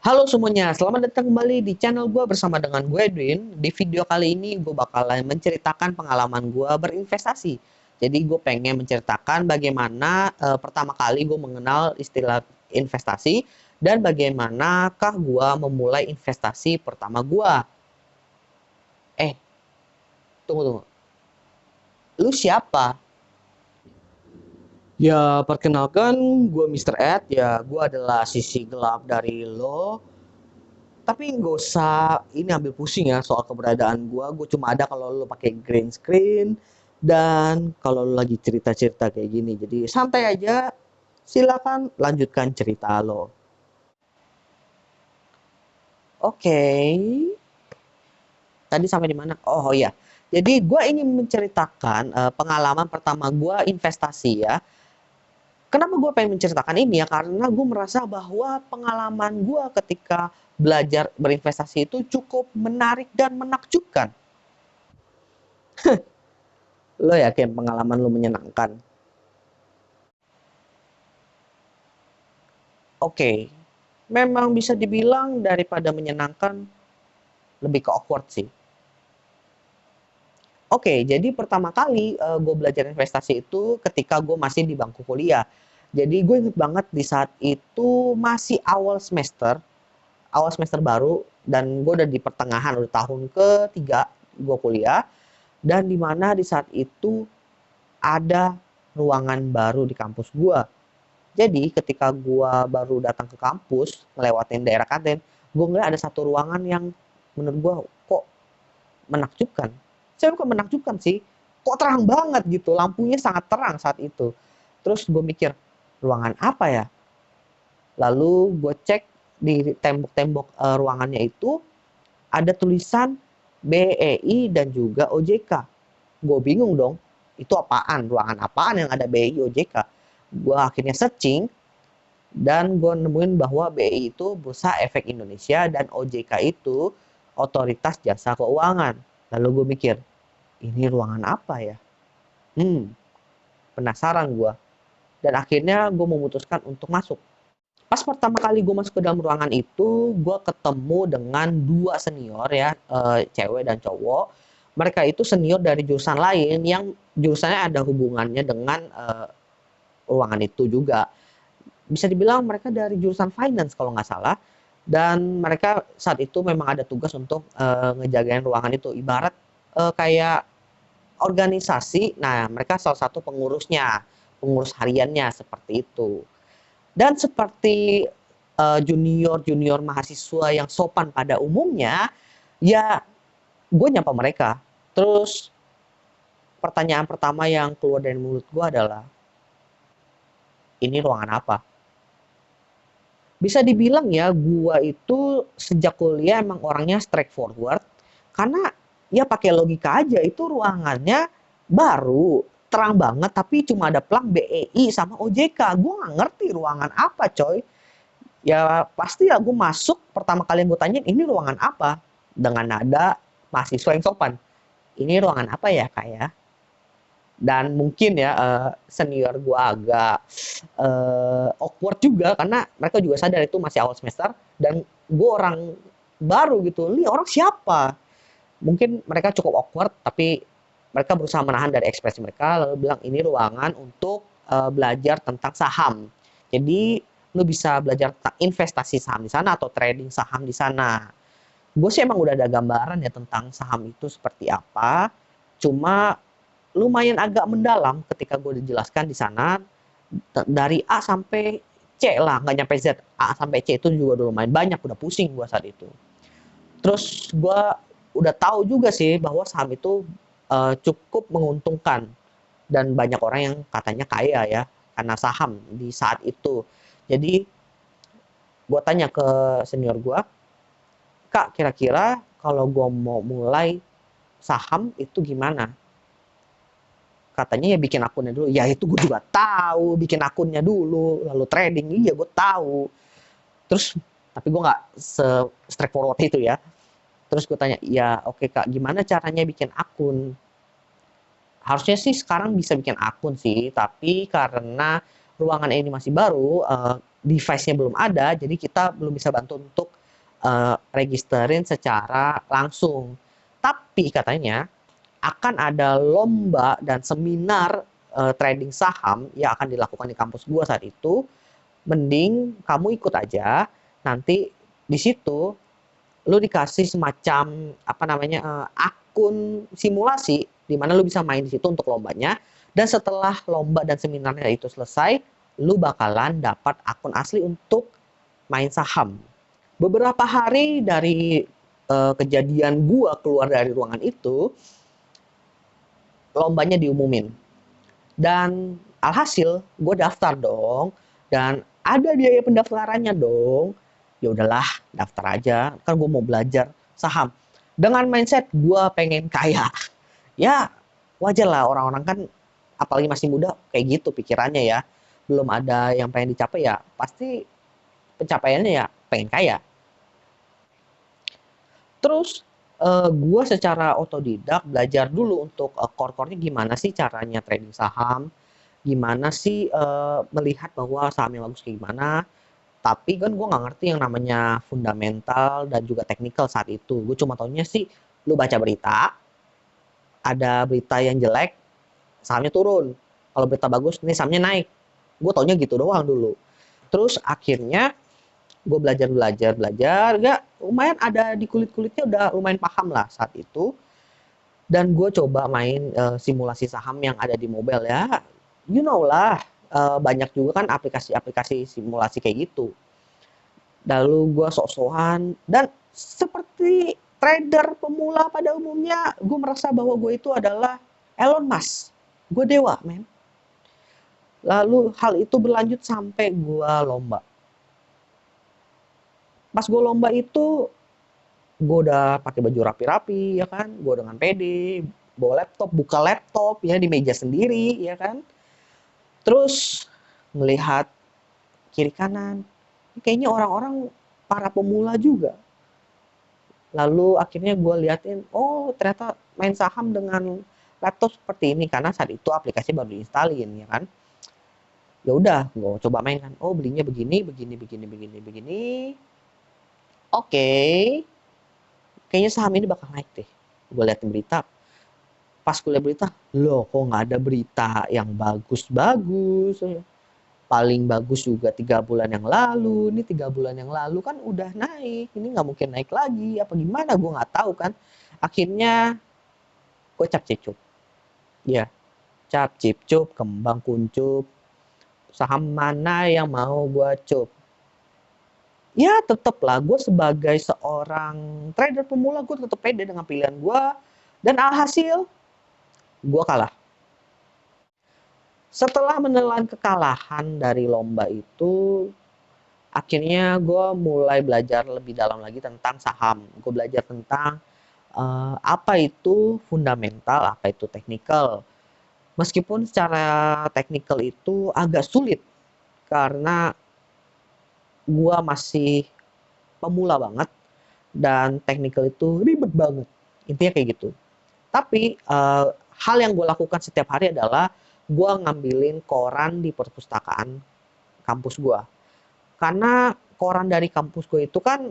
Halo semuanya, selamat datang kembali di channel gue bersama dengan gue Edwin. Di video kali ini gue bakalan menceritakan pengalaman gue berinvestasi. Jadi gue pengen menceritakan bagaimana pertama kali gue mengenal istilah investasi dan bagaimanakah gue memulai investasi pertama gue. Eh, tunggu. Lu siapa? Ya, perkenalkan gue Mr. Ed. Ya, gue adalah sisi gelap dari lo. Tapi nggak usah ini ambil pusing ya soal keberadaan gua. Gue cuma ada kalau lo pakai green screen dan kalau lo lagi cerita-cerita kayak gini. Jadi santai aja. Silakan lanjutkan cerita lo. Oke. Tadi sampai di mana? Oh iya. Jadi gue ingin menceritakan pengalaman pertama gue investasi ya. Kenapa gue pengen menceritakan ini ya? Karena gue merasa bahwa pengalaman gue ketika belajar berinvestasi itu cukup menarik dan menakjubkan. Lo yakin pengalaman lo menyenangkan? Oke, memang bisa dibilang daripada menyenangkan, lebih ke awkward sih. Oke, jadi pertama kali gue belajar investasi itu ketika gue masih di bangku kuliah. Jadi gue inget banget di saat itu masih awal semester baru, dan gue udah di pertengahan, udah tahun ketiga gue kuliah, dan dimana di saat itu ada ruangan baru di kampus gue. Jadi ketika gua baru datang ke kampus, ngelewatin daerah kantin, gua ngeliat ada satu ruangan yang menurut gua kok menakjubkan. Saya bukan menakjubkan sih, kok terang banget gitu, lampunya sangat terang saat itu. Terus gue mikir, ruangan apa ya? Lalu gue cek di tembok-tembok ruangannya itu ada tulisan BEI dan juga OJK. Gue bingung dong, itu apaan? Ruangan apaan yang ada BEI OJK? Gue akhirnya searching dan gue nemuin bahwa BI itu Bursa Efek Indonesia dan OJK itu Otoritas Jasa Keuangan. Lalu gue mikir, ini ruangan apa ya? Hmm, penasaran gue. Dan akhirnya gue memutuskan untuk masuk. Pas pertama kali gue masuk ke dalam ruangan itu, gue ketemu dengan dua senior ya, cewek dan cowok. Mereka itu senior dari jurusan lain yang jurusannya ada hubungannya dengan ruangan itu juga. Bisa dibilang mereka dari jurusan finance kalau nggak salah, dan mereka saat itu memang ada tugas untuk ngejagain ruangan itu ibarat kayak organisasi. Nah, mereka salah satu pengurusnya, pengurus hariannya seperti itu. Dan seperti junior-junior mahasiswa yang sopan pada umumnya, ya gue nyapa mereka. Terus pertanyaan pertama yang keluar dari mulut gue adalah, ini ruangan apa? Bisa dibilang ya, gua itu sejak kuliah emang orangnya straightforward, karena ya pakai logika aja, itu ruangannya baru, terang banget, tapi cuma ada plang BEI sama OJK. Gua nggak ngerti ruangan apa, coy. Ya pasti ya gue masuk, pertama kali yang gue tanyain, ini ruangan apa? Dengan nada mahasiswa yang sopan. Ini ruangan apa ya, Kak ya? Dan mungkin ya senior gue agak awkward juga karena mereka juga sadar itu masih awal semester dan gue orang baru gitu. Ini orang siapa? Mungkin mereka cukup awkward, tapi mereka berusaha menahan dari ekspresi mereka lalu bilang ini ruangan untuk belajar tentang saham. Jadi lu bisa belajar tentang investasi saham di sana atau trading saham di sana. Gue sih emang udah ada gambaran ya tentang saham itu seperti apa. Cuma lumayan agak mendalam ketika gue dijelaskan di sana dari A sampai C lah, nggak nyampe Z. A sampai C itu juga udah lumayan banyak, udah pusing gue saat itu. Terus gue udah tahu juga sih bahwa saham itu cukup menguntungkan dan banyak orang yang katanya kaya ya karena saham di saat itu. Jadi gue tanya ke senior gue, Kak, kira-kira kalau gue mau mulai saham itu gimana? Katanya ya bikin akunnya dulu. Ya itu gue juga tahu, bikin akunnya dulu, lalu trading. Iya gue tahu. Terus tapi gue nggak se straightforward itu ya. Terus gue tanya, ya oke Kak, gimana caranya bikin akun? Harusnya sih sekarang bisa bikin akun sih, tapi karena ruangan ini masih baru, device-nya belum ada, jadi kita belum bisa bantu untuk registerin secara langsung. Tapi katanya akan ada lomba dan seminar trading saham yang akan dilakukan di kampus gua saat itu. Mending kamu ikut aja. Nanti di situ lu dikasih semacam apa namanya akun simulasi di mana lu bisa main di situ untuk lombanya, dan setelah lomba dan seminarnya itu selesai, lu bakalan dapat akun asli untuk main saham. Beberapa hari dari kejadian gua keluar dari ruangan itu, lombanya diumumin. Dan alhasil gue daftar dong, dan ada biaya pendaftarannya dong. Ya udahlah, daftar aja, kan gue mau belajar saham dengan mindset gue pengen kaya. Ya wajar lah, orang-orang kan apalagi masih muda kayak gitu pikirannya ya, belum ada yang pengen dicapai, ya pasti pencapaiannya ya pengen kaya. Terus gue secara otodidak belajar dulu untuk core-core-nya gimana sih caranya trading saham, gimana sih melihat bahwa saham yang bagus kayak gimana. Tapi kan gue nggak ngerti yang namanya fundamental dan juga technical saat itu. Gue cuma taunya sih, lu baca berita, ada berita yang jelek, sahamnya turun. Kalau berita bagus, ini sahamnya naik. Gue taunya gitu doang dulu. Terus akhirnya gue belajar, gak lumayan ada di kulit-kulitnya, udah lumayan paham lah saat itu. Dan gue coba main simulasi saham yang ada di mobile ya. You know lah, banyak juga kan aplikasi-aplikasi simulasi kayak gitu. Lalu gue sok-sokan, dan seperti trader pemula pada umumnya, gue merasa bahwa gue itu adalah Elon Musk. Gue dewa, men. Lalu hal itu berlanjut sampai gue lomba. Pas gue lomba itu, gue udah pakai baju rapi-rapi, ya kan, gue dengan pede, bawa laptop, buka laptop ya di meja sendiri, ya kan. Terus melihat kiri kanan, kayaknya orang-orang para pemula juga. Lalu akhirnya gue liatin, oh ternyata main saham dengan laptop seperti ini, karena saat itu aplikasi baru diinstalin, ya kan. Ya udah, gue coba main kan. Oh belinya begini, begini, begini, begini, begini. Oke, kayaknya saham ini bakal naik deh. Gue liatin berita. Pas gue liat berita, loh kok nggak ada berita yang bagus-bagus. Paling bagus juga 3 bulan yang lalu. Ini 3 bulan yang lalu kan udah naik. Ini nggak mungkin naik lagi. Apa gimana? Gue nggak tahu kan. Akhirnya gue cap cicuk. Ya, cap cicuk, kembang kuncup. Saham mana yang mau gue cup? Ya tetep lah, gue sebagai seorang trader pemula, gue tetep pede dengan pilihan gue. Dan alhasil, gue kalah. Setelah menelan kekalahan dari lomba itu, akhirnya gue mulai belajar lebih dalam lagi tentang saham. Gue belajar tentang apa itu fundamental, apa itu technical. Meskipun secara technical itu agak sulit, karena gue masih pemula banget, dan technical itu ribet banget. Intinya kayak gitu. Tapi hal yang gue lakukan setiap hari adalah gue ngambilin koran di perpustakaan kampus gue. Karena koran dari kampus gue itu kan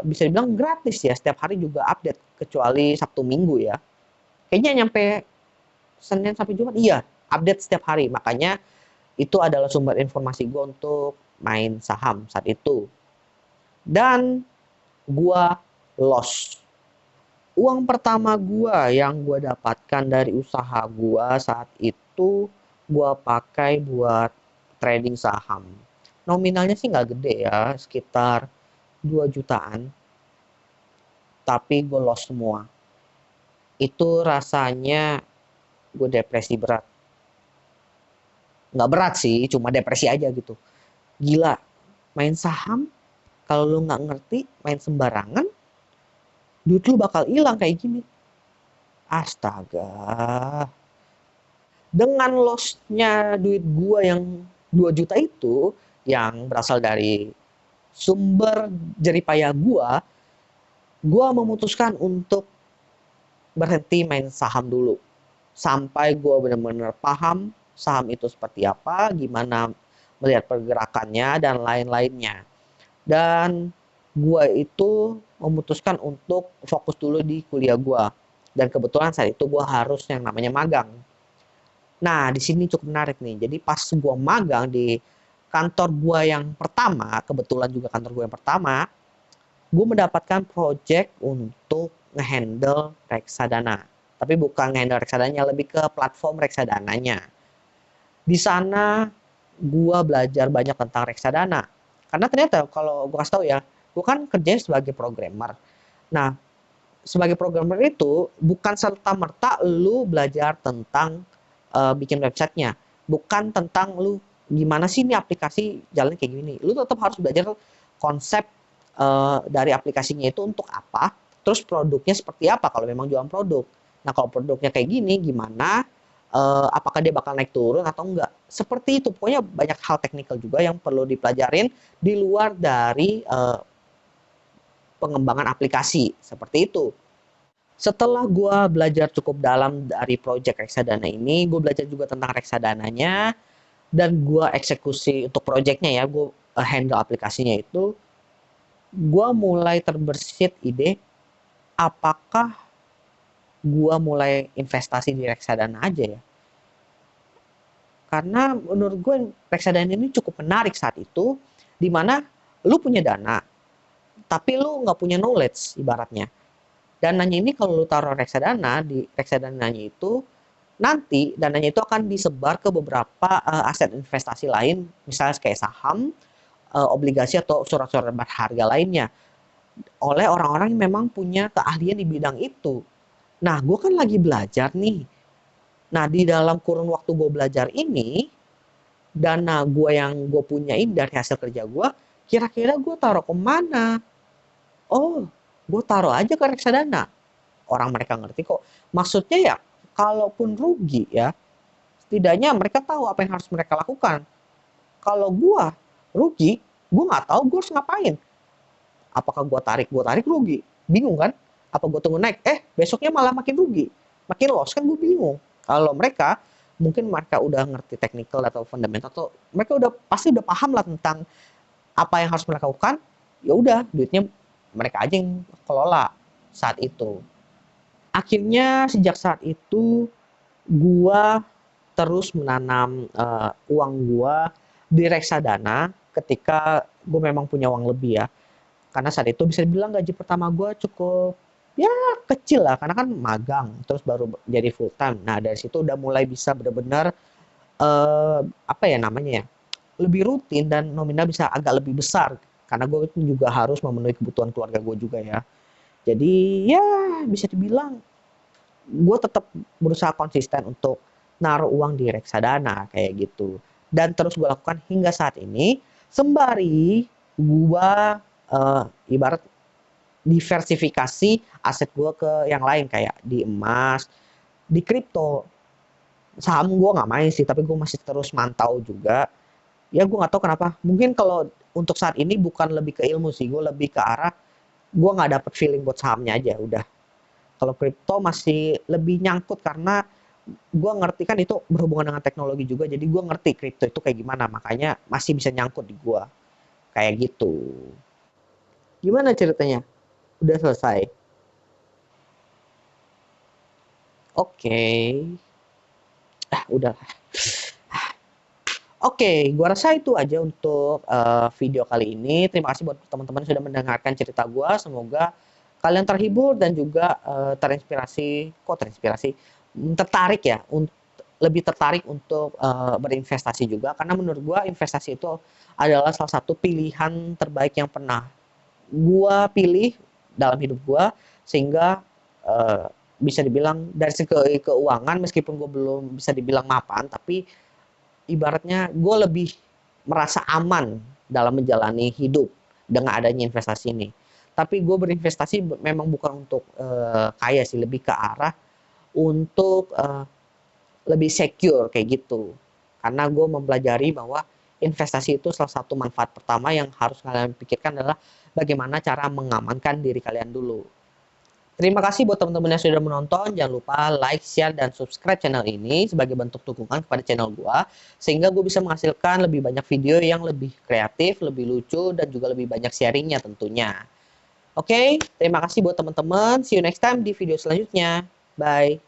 bisa dibilang gratis ya, setiap hari juga update, kecuali Sabtu Minggu ya. Kayaknya nyampe Senin sampai Jumat, iya, update setiap hari. Makanya itu adalah sumber informasi gue untuk main saham saat itu. Dan gue loss. Uang pertama gue yang gue dapatkan dari usaha gue saat itu, gue pakai buat trading saham. Nominalnya sih nggak gede ya, sekitar 2 jutaan. Tapi gue loss semua. Itu rasanya gue depresi berat. Nggak berat sih, cuma depresi aja gitu. Gila, main saham, kalau lu nggak ngerti, main sembarangan, duit lu bakal hilang kayak gini. Astaga. Dengan loss-nya duit gua yang 2 juta itu, yang berasal dari sumber jeripaya gua memutuskan untuk berhenti main saham dulu. Sampai gua benar-benar paham saham itu seperti apa, gimana melihat pergerakannya dan lain-lainnya. Dan gue itu memutuskan untuk fokus dulu di kuliah gue. Dan kebetulan saat itu gue harus yang namanya magang. Nah, di sini cukup menarik nih. Jadi pas gue magang di kantor gue yang pertama, kebetulan juga kantor gue yang pertama, gue mendapatkan project untuk ngehandle reksadana. Tapi bukan ngehandle reksadananya, lebih ke platform reksadananya. Di sana gue belajar banyak tentang reksadana. Karena ternyata kalau gue kasih tahu ya, gue kan kerjanya sebagai programmer. Nah, sebagai programmer itu bukan serta-merta lu belajar tentang bikin websitenya. Bukan tentang lu gimana sih ini aplikasi jalan kayak gini. Lu tetap harus belajar konsep dari aplikasinya itu untuk apa, terus produknya seperti apa kalau memang jualan produk. Nah, kalau produknya kayak gini, gimana, apakah dia bakal naik turun atau enggak. Seperti itu, pokoknya banyak hal teknikal juga yang perlu dipelajarin di luar dari pengembangan aplikasi, seperti itu. Setelah gue belajar cukup dalam dari project reksadana ini, gue belajar juga tentang reksadananya, dan gue eksekusi untuk projectnya ya, gue handle aplikasinya itu, gue mulai terbersit ide, apakah gue mulai investasi di reksadana aja ya. Karena menurut gue reksadana ini cukup menarik saat itu, di mana lu punya dana, tapi lu nggak punya knowledge ibaratnya. Dananya ini kalau lu taruh reksadana, di reksadananya itu, nanti dananya itu akan disebar ke beberapa aset investasi lain, misalnya kayak saham, obligasi atau surat-surat berharga lainnya, oleh orang-orang yang memang punya keahlian di bidang itu. Nah, gue kan lagi belajar nih. Nah, di dalam kurun waktu gue belajar ini, dana gue yang gue punyain dari hasil kerja gue, kira-kira gue taruh kemana? Oh, gue taruh aja ke reksadana. Orang mereka ngerti kok. Maksudnya ya, kalaupun rugi ya, setidaknya mereka tahu apa yang harus mereka lakukan. Kalau gue rugi, gue nggak tahu gue harus ngapain. Apakah gue tarik rugi, bingung kan? Apa gue tunggu naik, besoknya malah makin rugi, makin loss, kan gue bingung. Kalau mereka, mungkin mereka udah ngerti technical atau fundamental, atau mereka udah pasti udah paham lah tentang apa yang harus mereka lakukan. Ya udah, duitnya mereka aja yang kelola saat itu. Akhirnya sejak saat itu gua terus menanam uang gua di reksadana ketika gue memang punya uang lebih ya. Karena saat itu bisa dibilang gaji pertama gue cukup ya kecil lah, karena kan magang terus baru jadi full time. Nah, dari situ udah mulai bisa benar-benar apa ya namanya ya, lebih rutin dan nominal bisa agak lebih besar karena gue juga harus memenuhi kebutuhan keluarga gue juga ya. Jadi ya bisa dibilang gue tetap berusaha konsisten untuk naruh uang di reksadana kayak gitu. Dan terus gue lakukan hingga saat ini, sembari gue ibarat diversifikasi aset gue ke yang lain kayak di emas, di kripto. Saham gue nggak main sih, tapi gue masih terus mantau juga. Ya gue nggak tahu kenapa. Mungkin kalau untuk saat ini bukan lebih ke ilmu sih, gue lebih ke arah gue nggak dapet feeling buat sahamnya aja udah. Kalau kripto masih lebih nyangkut karena gue ngerti kan itu berhubungan dengan teknologi juga, jadi gue ngerti kripto itu kayak gimana, makanya masih bisa nyangkut di gue kayak gitu. Gimana ceritanya? Udah selesai? Oke. Udah. Oke, gua rasa itu aja untuk video kali ini. Terima kasih buat teman-teman yang sudah mendengarkan cerita gua. Semoga kalian terhibur dan juga terinspirasi, tertarik ya, lebih tertarik untuk berinvestasi juga. Karena menurut gua investasi itu adalah salah satu pilihan terbaik yang pernah gua pilih dalam hidup gua, sehingga bisa dibilang dari segi keuangan, meskipun gue belum bisa dibilang mapan, tapi ibaratnya gue lebih merasa aman dalam menjalani hidup dengan adanya investasi ini. Tapi gue berinvestasi memang bukan untuk kaya sih, lebih ke arah untuk lebih secure kayak gitu. Karena gue mempelajari bahwa investasi itu salah satu manfaat pertama yang harus kalian pikirkan adalah bagaimana cara mengamankan diri kalian dulu. Terima kasih buat teman-teman yang sudah menonton. Jangan lupa like, share, dan subscribe channel ini sebagai bentuk dukungan kepada channel gua, sehingga gue bisa menghasilkan lebih banyak video yang lebih kreatif, lebih lucu, dan juga lebih banyak sharingnya tentunya. Oke, terima kasih buat teman-teman. See you next time di video selanjutnya. Bye.